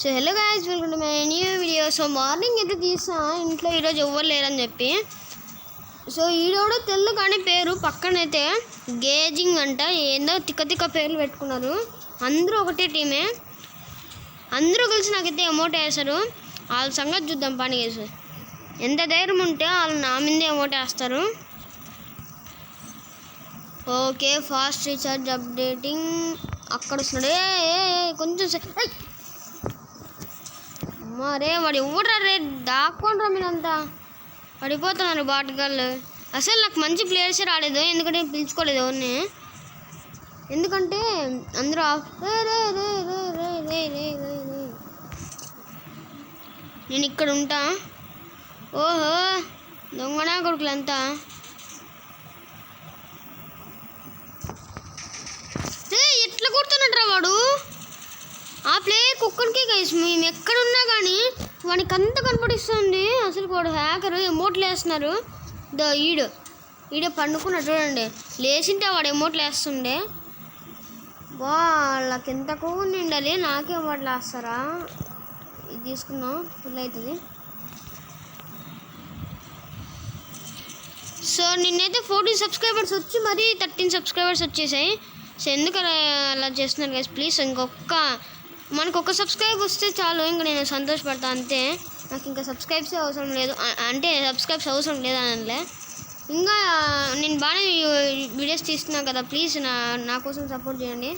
So hello guys, welcome to my new video. So morning అయితే తీసా, ఇంట్లో ఈరోజు ఎవ్వరు లేరని చెప్పి. సో ఈడోడు తెల్లు కానీ పేరు పక్కనైతే గేజింగ్ అంట, ఏందో తిక్క తిక్క పేర్లు పెట్టుకున్నారు. అందరూ ఒకటే టీమే, అందరూ కలిసి నాకైతే అమౌంట్ వేస్తారు. వాళ్ళ సంగతి చూద్దాం. పని చేసి ఎంత ధైర్యం ఉంటే వాళ్ళు నా మీదే అమౌంట్ వేస్తారు. ఓకే, ఫాస్ట్ రీఛార్జ్ అప్డేటింగ్ అక్కడ వస్తున్నాడు. కొంచెం మరే వాడు ఎవడ్రా రే, దాక్కోండ్రా మీరంతా, పడిపోతున్నారు బాటగాళ్ళు. అసలు నాకు మంచి ప్లేయర్సే రాలేదు, ఎందుకంటే పిలుచుకోలేదు ఎవరిని. ఎందుకంటే అందరూ నేను ఇక్కడ ఉంటా. ఓహో దొంగనా కొడుకులంతా. ఎట్లా కొడుతున్నట్రా వాడు. ఆ ప్లేయర్ కుక్కడికే గైస్, మేము ఎక్కడున్నా కానీ వానికి అంత కనపడిస్తుంది. అసలు వాడు హ్యాకర్. ఎమోట్లు వేస్తున్నారు. ఈడే పండుకున్నాడు చూడండి. లేచింటే వాడు ఎమోట్లు వేస్తుండే. వాళ్ళకి ఎంత కొవ్వు నిండాలి, నాకే ఎమోట్లు వేస్తారా. ఇది తీసుకుందాం, ఫుల్ అవుతుంది. సో నిన్నైతే 14 సబ్స్క్రైబర్స్ వచ్చి మరీ 13 సబ్స్క్రైబర్స్ వచ్చేసాయి. సో ఎందుకు అలా చేస్తున్నారు గైస్, ప్లీజ్. మనకు ఒక సబ్స్క్రైబ్ వస్తే చాలు, ఇంకా నేను సంతోషపడతాను అంతే. నాకు ఇంకా సబ్స్క్రైబ్సే అవసరం లేదు, అంటే సబ్స్క్రైబ్స్ అవసరం లేదనలే. ఇంకా నేను బాగానే వీడియోస్ తీస్తున్నాను కదా, ప్లీజ్ నా కోసం సపోర్ట్ చేయండి.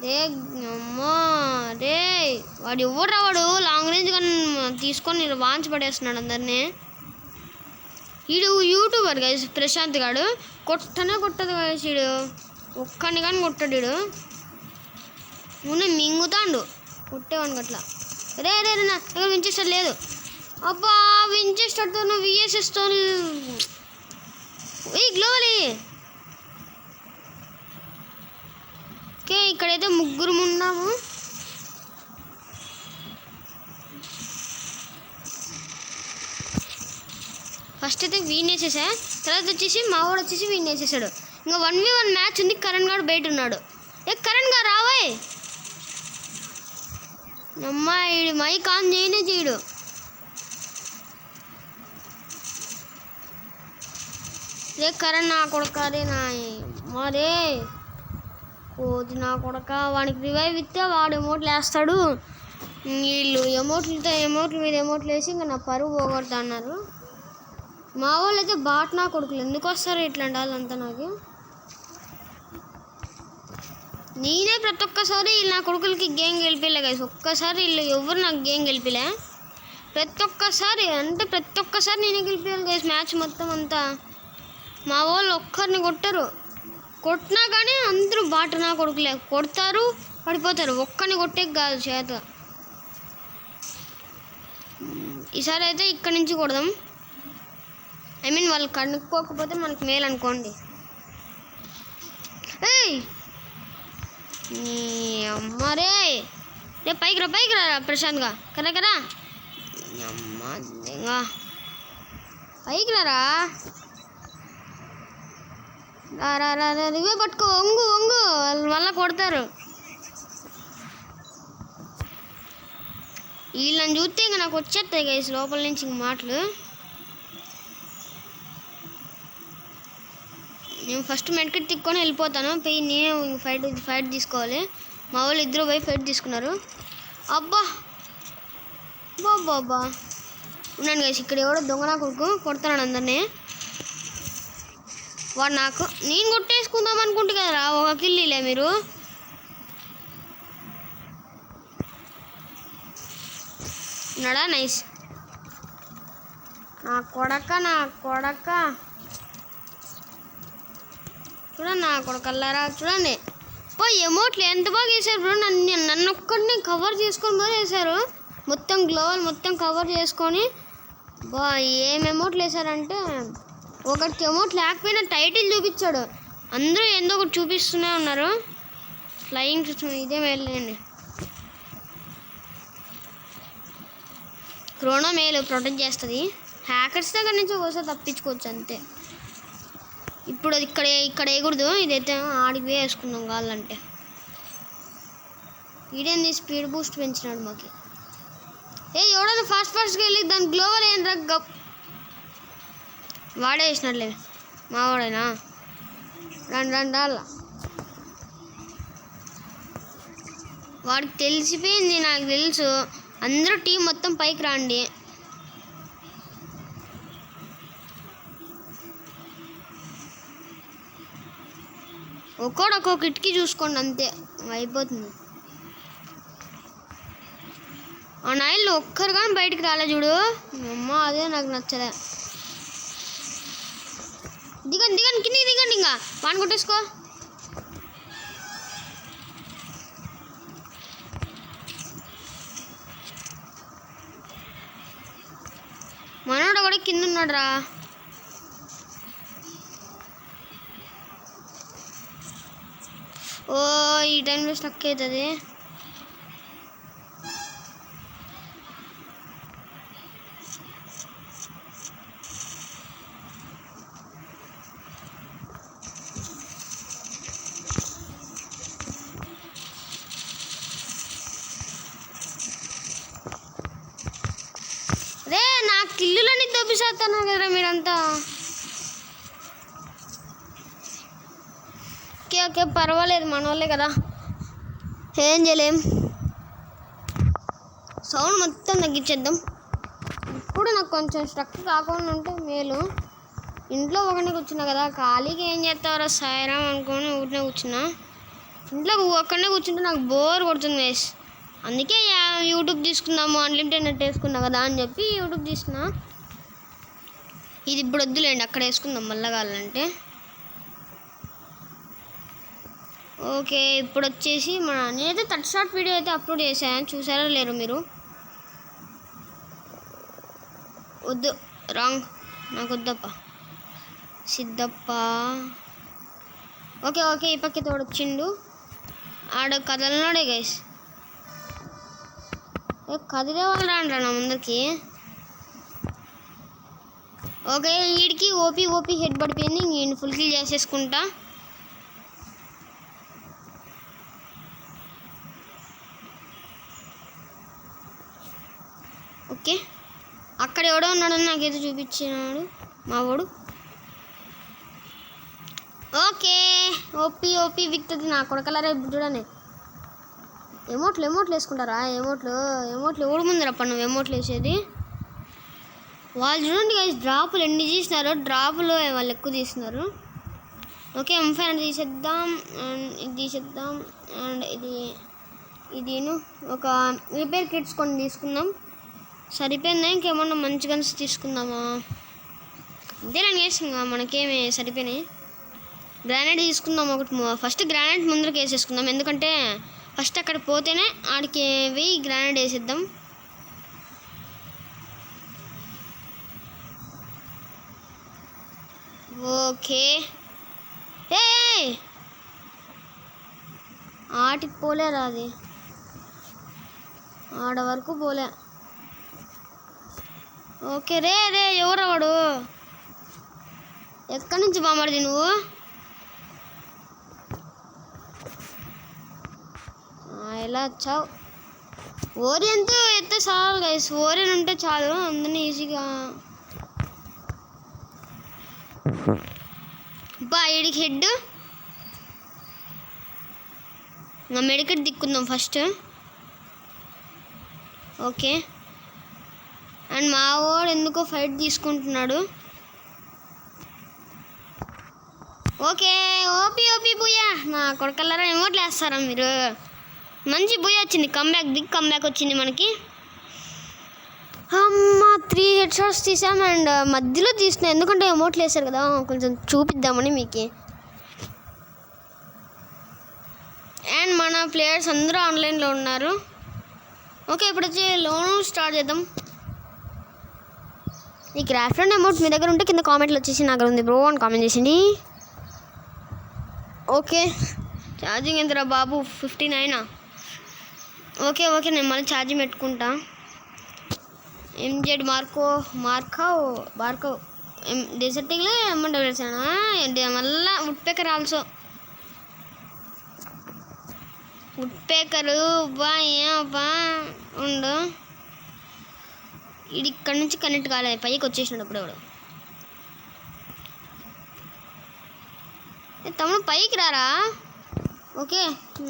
రే అమ్మా రే, వాడు ఎవరు రావాడు లాంగ్ రేంజ్ కానీ తీసుకొని వాంచి పడేస్తున్నాడు అందరినీ. వీడు యూట్యూబర్ గైస్, ప్రశాంత్ గాడు. కొట్టనే కొట్టదు గైస్, వీడు ఒక్కడిని కానీ కొట్టాడు. వీడు మున్న మింగుతాండు కొట్టేవాడికి అట్లా. రే రే నా దగ్గర వించెస్టర్ లేదు. అబ్బా వించెస్టర్తో నువ్వు విఎస్ఎస్తో గ్లోవలీ. ఓకే, ఇక్కడైతే ముగ్గురు ఉన్నాము. ఫస్ట్ అయితే వీన్ వేసేసా, తర్వాత వచ్చేసి మా వాడు వచ్చేసి వీన్ వేసేసాడు. ఇంకా 1v1 మ్యాచ్ ఉంది. కరణ్ గారు బయట ఉన్నాడు. కరణ్ గారు రావాయ్. అమ్మాయి మైక్ ఆన్ చేయనే చేయడు. కరణ్ నా కొడక రే, నా మరే కోతి నా కొడక. వాడికి రివైవ్ ఇస్తే వాడు ఎమోట్లు వేస్తాడు. వీళ్ళు ఎమోట్ల మీద ఎమోట్లు వేసి ఇంకా నా పరువు పోగొడతా అన్నారు. మా వాళ్ళు అయితే బాట్ నా కొడుకులు ఎందుకు వస్తారు ఇట్లాంటి వాళ్ళంతా. నాకు నేనే ప్రతి ఒక్కసారి వీళ్ళు నా కొడుకులకి గేమ్ గెలిపిలే గైస్. ఒక్కసారి వీళ్ళు ఎవరు నాకు గేమ్ గెలిపిలే. ప్రతి ఒక్కసారి నేనే గెలిపాను గైస్ మ్యాచ్ మొత్తం అంతా. మా వాళ్ళు ఒక్కరిని కొట్టరు, కొట్టినా కానీ అందరూ బాట నా కొడుకులే. కొడతారు పడిపోతారు, ఒక్కరిని కొట్టే కాదు చేత. ఈసారి అయితే ఇక్కడి నుంచి కొడదాం. వాళ్ళు కనుక్కోకపోతే మనకి మేలు అనుకోండి. అమ్మరే రే, పైకి రా ప్రశాంత్గా. కరా అమ్మ పైకి రా ఇవే పట్టుకో. వంగు మళ్ళా కొడతారు. వీళ్ళని చూస్తే ఇంకా నాకు వచ్చేస్తాయి గైస్ లోపల నుంచి ఇంక మాటలు. నేను ఫస్ట్ మెడికెట్ తిక్కొని వెళ్ళిపోతాను. పోయి నేను ఫైట్ తీసుకోవాలి. మా వాళ్ళు ఇద్దరు పోయి ఫైట్ తీసుకున్నారు. అబ్బా బాబా ఉన్నాను గైస్. ఇక్కడ ఎవడో దొంగనా కొడుకు కొడుతున్నాడు అందరినీ. వాడు నేను కొట్టేసుకుందాం అనుకుంటు కదరా, ఒక కిల్లీలే మీరు. ఉన్నాడా? నైస్. నా కొడక చూడండి, నా కొడకల్లారా చూడండి. ఎమోట్లు ఎంత బాగా వేశారు బ్రో. నన్ను ఒక్కడిని కవర్ చేసుకొని బాగా వేశారు. మొత్తం గ్లోవల్ మొత్తం కవర్ చేసుకొని ఏం ఎమోట్లు వేశారంటే, ఒకరికి ఎమోట్ లేకపోయినా టైటిల్ చూపించాడు. అందరూ ఏందో ఒకటి చూపిస్తూనే ఉన్నారు. ఫ్లయింగ్ ఇదే వెళ్ళండి. క్రోనో మేలు ప్రొటెక్ట్ చేస్తుంది. హ్యాకర్స్ దగ్గర నుంచి ఒకసారి తప్పించుకోవచ్చు అంతే. ఇప్పుడు అది ఇక్కడ వేయకూడదు. ఇదైతే ఆడికి వేసుకుందాం కావాలంటే. ఈడేంది స్పీడ్ బూస్ట్ పెంచినాడు మాకి. ఎవడన్నా ఫాస్ట్గా వెళ్ళి దాని గ్లోవల్ ఏంట్రా వాడే వేసినట్లే మావాడేనా. రండి అలా వాడికి తెలిసిపోయింది, నాకు తెలుసు. అందరూ టీం మొత్తం పైకి రండి. ఒక్కో కిటికీ చూసుకోండి అంతే అయిపోతుంది. ఆ నైల్లో ఒక్కరు కానీ బయటికి రాలే చూడు. అమ్మ అదే నాకు నచ్చలే. దిగండి కిందికి దిగండి. ఇంకా వాడిని కొట్టేసుకో. మనోడు కూడా కింద ఉన్నాడు రా. ఈ టైంలో స్టక్ అవుతుంది. రే నా కిల్లులని దొబ్బిసేస్తున్నారు కదా మీరంతా. ఓకే పర్వాలేదు, మన వాళ్ళే కదా, ఏం చేయలేం. సౌండ్ మొత్తం తగ్గించేద్దాం. ఇప్పుడు నాకు కొంచెం స్ట్రక్ కాకుండా ఉంటే మేలు. ఇంట్లో ఒకనే కూర్చున్నా కదా, ఖాళీగా ఏం చేస్తారో సాయరాం అనుకొని ఊరినే కూర్చున్నా. ఇంట్లో ఒక్కడనే కూర్చుంటే నాకు బోర్ కొడుతుంది గైస్. అందుకే యూట్యూబ్ తీసుకుందాము, అన్లిమిటెడ్ నెట్ వేసుకున్నా కదా అని చెప్పి యూట్యూబ్ తీసుకున్నా. ఇది ఇప్పుడు వద్దులేండి, అక్కడ వేసుకుందాం మళ్ళీ కావాలంటే. ఓకే ఇప్పుడు వచ్చేసి నేనైతే 30 షార్ట్ వీడియో అయితే అప్లోడ్ చేశాను, చూసారో లేరు మీరు. వద్దు రాంగ్, నాకు వద్దప్ప సిద్ధప్ప. ఓకే ఈ పక్క తోడు వచ్చిండు, ఆడ కదలనాడే గైస్. కదిలే వాళ్ళు రాండ్రా నా ముందరికి. ఓకే వీడికి ఓపీ హెడ్ పడిపోయింది. నేను ఫుల్ కిల్ చేసేసుకుంటా. ఓకే అక్కడ ఎవడో ఉన్నాడని నాకైతే చూపించినాడు మావాడు. ఓకే ఓపీ విక్టరీ నా కొడకలరే చూడనే. ఎమోట్లు వేసుకుంటారా? ఎమోట్లు ఎవడు ముందరప్ప నువ్వు ఎమోట్లు వేసేది? వాళ్ళు చూడండి గైస్, డ్రాపులు ఎన్ని తీసినారో. డ్రాపులు వాళ్ళు ఎక్కువ తీస్తున్నారు. ఓకే M5 తీసేద్దాం, అండ్ ఇది తీసేద్దాం, అండ్ ఇదిను ఒక రిపేర్ కిట్స్ కొన్ని తీసుకుందాం. సరిపోయిందా? ఇంకేమన్నా మంచి గన్స్ తీసుకుందామా? అంతేనండి గైస్, ఇంకా మనకేమి సరిపోయినాయి. గ్రానైట్ తీసుకుందాం ఒకటి. ఫస్ట్ గ్రానైట్ ముందరకు వేసేసుకుందాం, ఎందుకంటే ఫస్ట్ అక్కడ పోతేనే ఆడికి వెయ్యి గ్రానైట్ వేసేద్దాం. ఓకే ఆటికి పోలేరా, అది ఆడ వరకు పోలే. ఓకే రే ఎవరు వాడు? ఎక్కడి నుంచి బామడిది నువ్వు? ఎలా వచ్చావు? ఓరియన్తో ఎత్తే చాలు గైస్, ఓరియన్ ఉంటే చాలు అందరినీ ఈజీగా. ఇడికి హెడ్ ఇంకా మెడికెట్ దిక్కుందాం ఫస్ట్. ఓకే అండ్ మా వాడు ఎందుకో ఫైట్ తీసుకుంటున్నాడు. ఓకే ఓపీ బుయ్యా నా కొడకల్లారా, ఎమోట్లు వేస్తారా మీరు? మంచి బుయ్య వచ్చింది, కమ్బ్యాక్ వచ్చింది మనకి. అమ్మ 3 హెడ్ షాట్స్ తీసాం అండ్ మధ్యలో తీసిన, ఎందుకంటే ఎమోట్లు వేసారు కదా కొంచెం చూపిద్దామని మీకు. అండ్ మన ప్లేయర్స్ అందరూ ఆన్లైన్లో ఉన్నారు. ఓకే ఇప్పుడు వచ్చి లోన్ స్టార్ట్ చేద్దాం. ఈ క్రాఫ్ట్ అండ్ అమౌంట్ మీ దగ్గర ఉంటే కింద కామెంట్లో వచ్చేసి నా దగ్గర ఉంది బ్రో అని కామెంట్ చేసింది. ఓకే ఛార్జింగ్ ఎంతరా బాబు? 59. ఓకే నేను మళ్ళీ ఛార్జింగ్ పెట్టుకుంటా. MZ మార్కో డెజర్టింగ్లో అమౌంట్ వేసానా మళ్ళీ వుడ్ పెకర్ ఆల్సో. వుడ్ పేకరు బా ఏమబ్బా ఉండు. ఇది ఇక్కడ నుంచి కనెక్ట్ కాలేదు, పైకి వచ్చేసినాడు అప్పుడు. తమ్ముడు పైకి రారా. ఓకే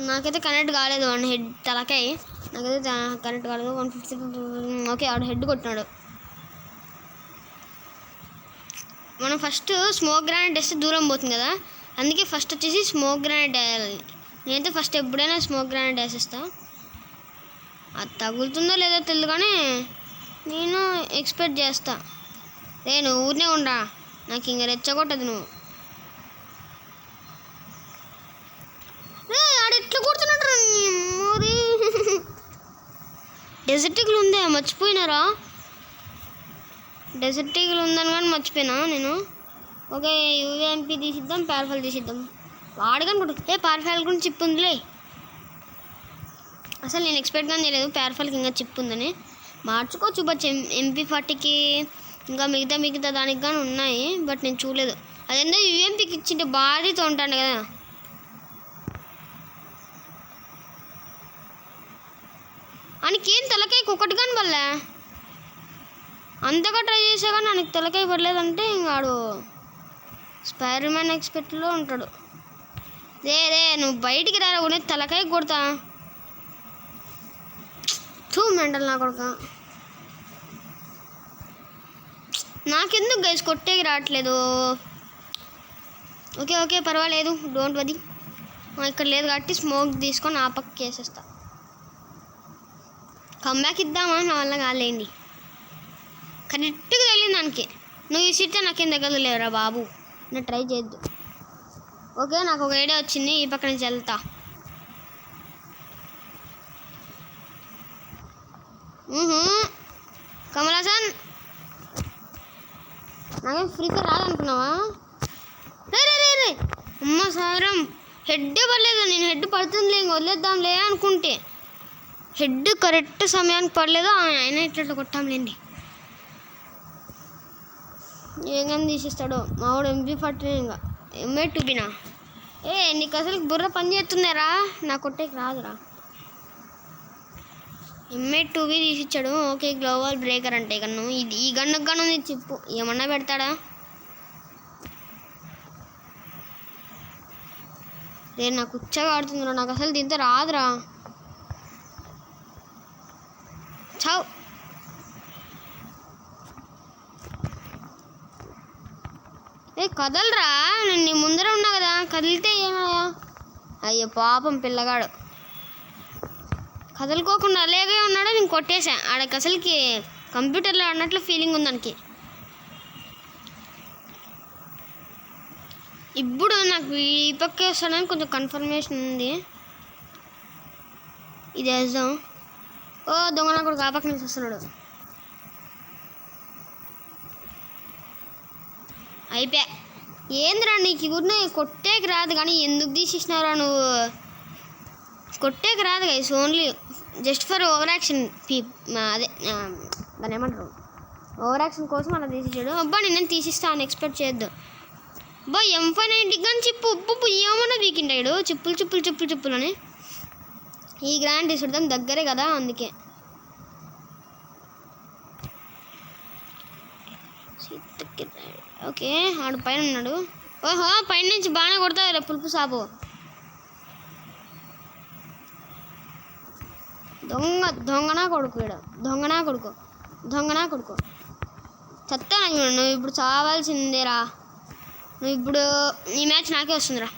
నాకైతే కనెక్ట్ కాలేదు, వన్ హెడ్ తలకాయ నాకైతే కనెక్ట్ కాలేదు. 150. ఓకే ఆడు హెడ్ కొట్టినాడు. మనం ఫస్ట్ స్మోక్ గ్రానైట్ వేస్తే దూరం పోతుంది కదా, అందుకే ఫస్ట్ వచ్చేసి స్మోక్ గ్రానైట్ వేయాలి. నేనైతే ఫస్ట్ ఎప్పుడైనా స్మోక్ గ్రానైట్ వేసేస్తా. అది తగులుతుందో లేదో తెలియదు కానీ నేను ఎక్స్పెక్ట్ చేస్తా. నువ్వు ఊరినే ఉండరా, నాకు ఇంక రెచ్చగొట్టదు నువ్వు. ఆడు ఎట్లా కొడుతున్నాడు మోరీ. డెజర్టిక్లు ఉందే మర్చిపోయినారా, డెజర్టిక్లు ఉందని కానీ మర్చిపోయినా నేను. ఓకే యూఎంపీ తీసిద్దాం, పారఫాల్ తీసిద్దాం. వాడు కానీ పారఫాల్ కూడా చిప్ ఉందిలే. అసలు నేను ఎక్స్పెక్ట్ కానీ చేయలేదు పారఫాల్కి ఇంకా చిప్ ఉందని. మార్చుకోవచ్చు బట్ MP40కి ఇంకా మిగతా దానికి కానీ ఉన్నాయి, బట్ నేను చూడలేదు. అదేందో యూఎంపీకి ఇచ్చింటే భారీతో ఉంటాను కదా. ఆయనకేం తలకాయ ఒకటి కానీ పడలే, అంతగా ట్రై చేసా కానీ ఆయనకి తలకాయ పడలేదంటే ఇంకాడు స్పైడర్ మ్యాన్ ఎక్స్పెక్ట్లో ఉంటాడు. నువ్వు బయటికి రారా, ఉనే తలకాయ కొడతా. టూ మెంటల్ నా కొడుక. నాకెందుకు గైస్ కొట్టేకి రావట్లేదు. ఓకే పర్వాలేదు, డోంట్ వరీ. ఇక్కడ లేదు కాబట్టి స్మోక్ తీసుకొని ఆ పక్కకి వేసేస్తా. కమ్బ్యాక్ ఇద్దామా, నా వల్ల కాలేండి. కరెక్ట్గా తగిలింది దానికి. నువ్వు ఇసిరితే నాకేం తగ్గలేవురా బాబు, నేను ట్రై చేయొద్దు. ఓకే నాకు ఒక ఐడియా వచ్చింది, ఈ పక్క నుంచి వెళ్తా. కమలాసన్ నాకేం ఫ్రీ ఫైర్ రాదనుకున్నావా? రే అమ్మ సారం హెడ్ పడలేదు. నేను హెడ్ పడుతుందిలే ఇంక వదిలేద్దాంలే అనుకుంటే హెడ్ కరెక్ట్ సమయానికి పడలేదు. ఆయన ఇట్లా కొట్టాంలేండి. ఏం కానీ తీసిస్తాడో మావాడు. MP40 ఇంకా MA2Bనా. నీకు అసలు బుర్ర పని చేస్తున్నారా, నా కొట్టేకి రాదురా. MA2B తీసిచ్చాడు. ఓకే గ్లోబల్ బ్రేకర్ అంటే గన్ను. ఈ గన్నుకు గన్ను ఉంది చిప్పు, ఏమన్నా పెడతాడా? నాకు ఉచ్చగా ఆడుతుందిరా, నాకు అసలు దీంతో రాదురా. చావు. కదలరా, నేను నీ ముందర ఉన్నా కదా, కదిలితే ఏమయ్యా? అయ్యో పాపం పిల్లగాడు కదలుకోకుండా అలాగే ఉన్నాడో. నేను కొట్టేసా. ఆడకి అసలుకి కంప్యూటర్లో ఆడినట్లు ఫీలింగ్ ఉంది దానికి. ఇప్పుడు నాకు ఈ పక్కే వస్తాడని కొంచెం కన్ఫర్మేషన్ ఉంది. ఇది వేద్దాం. దొంగ నా కూడా ఆ పక్క నుంచి వస్తున్నాడు. అయిపోయా. ఏందిరా నీకు ఊరినే కొట్టేకి రాదు కానీ ఎందుకు తీసేసినారా నువ్వు? కొట్టేకి రాదు guys, only just for over action. అదే దాన్ని ఏమంటారు, ఓవర్ యాక్షన్ కోసం అలా తీసేసాడు. అబ్బా నేను తీసిస్తా అని ఎక్స్పెక్ట్ చేయొద్దు. అబ్బా M590 కానీ చిప్పు ఉప్పు ఏమన్నా వీకింటాడు. చిప్పులు అని. ఈ గ్రాండ్ తీసుకుంటాం దగ్గరే కదా, అందుకే. ఓకే ఆడు పైన ఉన్నాడు. ఓహో పైన నుంచి బాగానే కొడతాడు పులుపు సాపు. దొంగనా కొడుకు చెత్త. నువ్వు ఇప్పుడు చావాల్సిందేరా. నువ్వు ఇప్పుడు ఈ మ్యాచ్ నాకే వస్తుందిరా.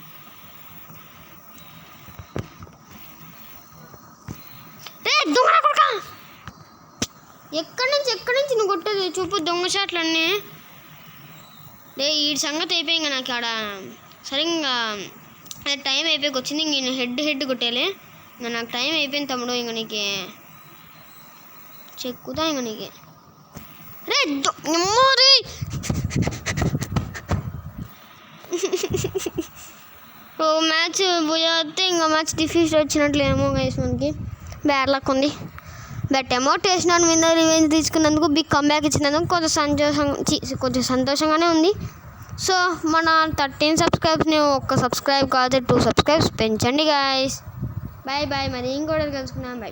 దొంగనా కొడుక, ఎక్కడి నుంచి నువ్వు కొట్టేది చూపు దొంగ షాట్లు అన్నీ. ఈ సంగతి అయిపోయి నాకు ఆడ సరిగ్గా అదే టైం అయిపోయి వచ్చింది. ఇంక నేను హెడ్ కొట్టేయాలి. ఇంకా నాకు టైం అయిపోయింది తమ్ముడు. ఇంక నీకు చెక్కుతా ఇంక నీకు. ఓ మ్యాచ్ పోతే ఇంకా మ్యాచ్ డిఫీట్ వచ్చినట్లేమో గైస్. మనకి బ్యాడ్ లక్ ఉంది. బట్ అమౌంట్ వేసినాను మీద రివెంజ్ తీసుకున్నందుకు, బిగ్ కంబ్యాక్ ఇచ్చినందుకు కొంచెం సంతోషంగానే ఉంది. సో మన 13 సబ్స్క్రైబ్స్ని 1 సబ్స్క్రైబ్ కాదు 2 సబ్స్క్రైబ్స్ పెంచండి గాయస్. బాయ్ బాయ్, మరి ఇంకోటి కలుసుకుందాం, బాయ్.